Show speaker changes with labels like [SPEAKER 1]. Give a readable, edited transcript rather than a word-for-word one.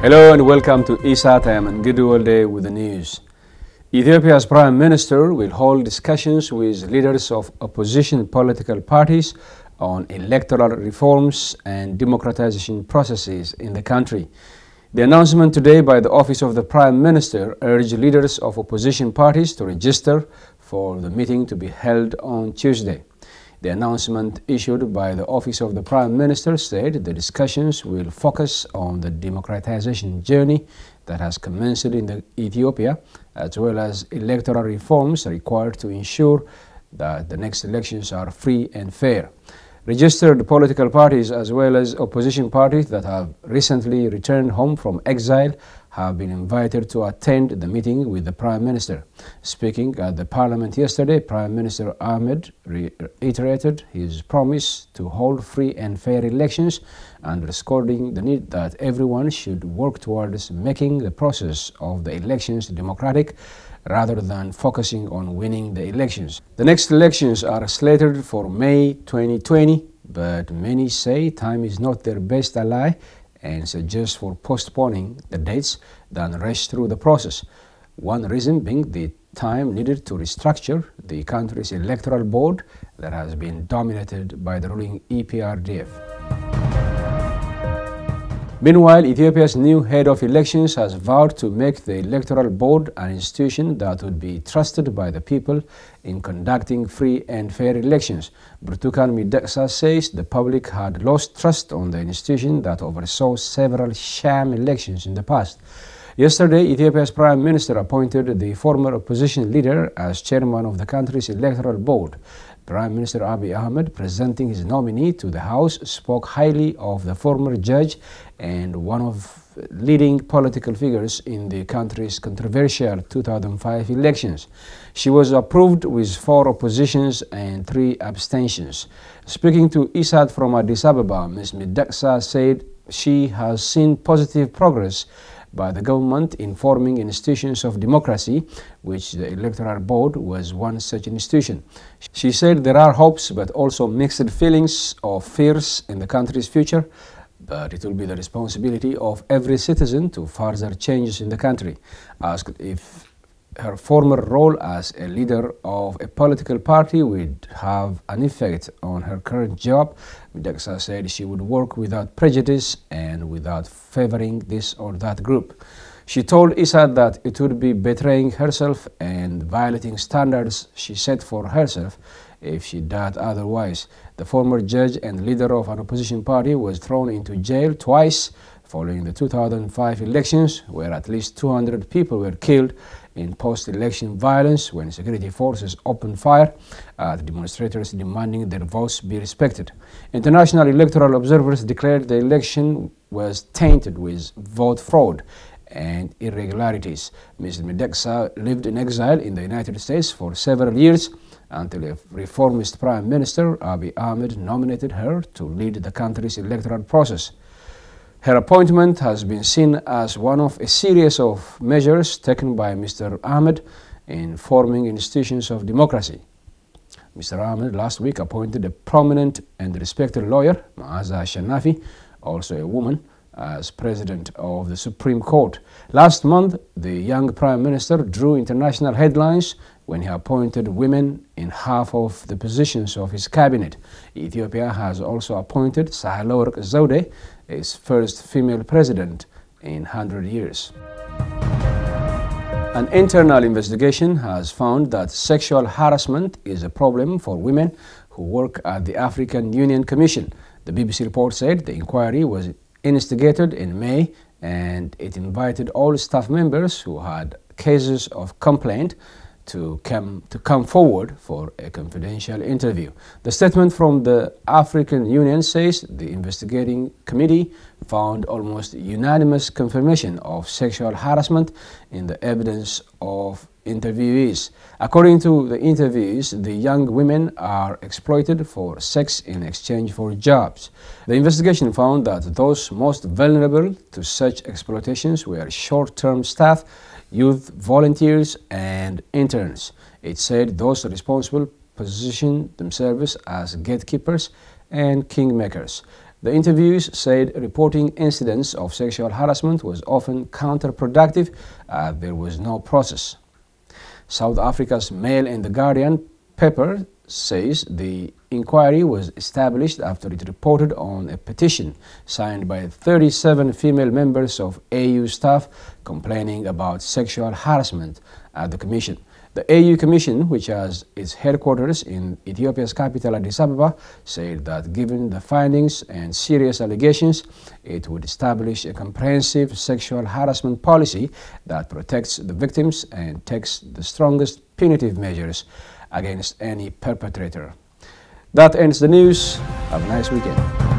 [SPEAKER 1] Hello and welcome to ESAT. I am Ngidwalde with the news. Ethiopia's Prime Minister will hold discussions with leaders of opposition political parties on electoral reforms and democratization processes in the country. The announcement today by the Office of the Prime Minister urged leaders of opposition parties to register for the meeting to be held on Tuesday. The announcement issued by the Office of the Prime Minister said the discussions will focus on the democratization journey that has commenced in Ethiopia, as well as electoral reforms required to ensure that the next elections are free and fair. Registered political parties as well as opposition parties that have recently returned home from exile have been invited to attend the meeting with the Prime Minister. Speaking at the Parliament yesterday, Prime Minister Ahmed reiterated his promise to hold free and fair elections, underscoring the need that everyone should work towards making the process of the elections democratic rather than focusing on winning the elections. The next elections are slated for May 2020, but many say time is not their best ally and suggest for postponing the dates than rush through the process. One reason being the time needed to restructure the country's electoral board that has been dominated by the ruling EPRDF. Meanwhile, Ethiopia's new head of elections has vowed to make the electoral board an institution that would be trusted by the people in conducting free and fair elections. Burtukan Mideksa says the public had lost trust on the institution that oversaw several sham elections in the past. Yesterday, Ethiopia's Prime Minister appointed the former opposition leader as chairman of the country's electoral board. Prime Minister Abiy Ahmed, presenting his nominee to the House, spoke highly of the former judge and one of leading political figures in the country's controversial 2005 elections. She was approved with 4 oppositions and 3 abstentions. Speaking to ESAT from Addis Ababa, Ms. Mideksa said she has seen positive progress by the government in forming institutions of democracy, which the Electoral Board was one such institution. She said there are hopes but also mixed feelings of fears in the country's future, but it will be the responsibility of every citizen to further changes in the country. Asked if her former role as a leader of a political party would have an effect on her current job, Mideksa said she would work without prejudice and without favoring this or that group. She told ESAT that it would be betraying herself and violating standards she set for herself if she did otherwise. The former judge and leader of an opposition party was thrown into jail twice following the 2005 elections, where at least 200 people were killed in post-election violence when security forces opened fire at demonstrators demanding their votes be respected. International electoral observers declared the election was tainted with vote fraud and irregularities. Ms. Mideksa lived in exile in the United States for several years until a reformist Prime Minister, Abiy Ahmed, nominated her to lead the country's electoral process. Her appointment has been seen as one of a series of measures taken by Mr. Ahmed in forming institutions of democracy. Mr. Ahmed last week appointed a prominent and respected lawyer, Maaza Shanafi, also a woman, as president of the Supreme Court. Last month, the young Prime Minister drew international headlines when he appointed women in half of the positions of his cabinet. Ethiopia has also appointed Sahle-Work Zewde, its first female president in 100 years. An internal investigation has found that sexual harassment is a problem for women who work at the African Union Commission. The BBC report said the inquiry was instigated in May and it invited all staff members who had cases of complaint to come forward for a confidential interview. The statement from the African Union says the investigating committee found almost unanimous confirmation of sexual harassment in the evidence of interviewees. According to the interviewees, the young women are exploited for sex in exchange for jobs. The investigation found that those most vulnerable to such exploitations were short-term staff, youth volunteers and interns. It said those responsible positioned themselves as gatekeepers and kingmakers. The interviews said reporting incidents of sexual harassment was often counterproductive as there was no process. South Africa's Mail and the Guardian paper says the inquiry was established after it reported on a petition signed by 37 female members of AU staff complaining about sexual harassment at the Commission. The AU Commission, which has its headquarters in Ethiopia's capital Addis Ababa, said that given the findings and serious allegations, it would establish a comprehensive sexual harassment policy that protects the victims and takes the strongest punitive measures against any perpetrator. That ends the news. Have a nice weekend.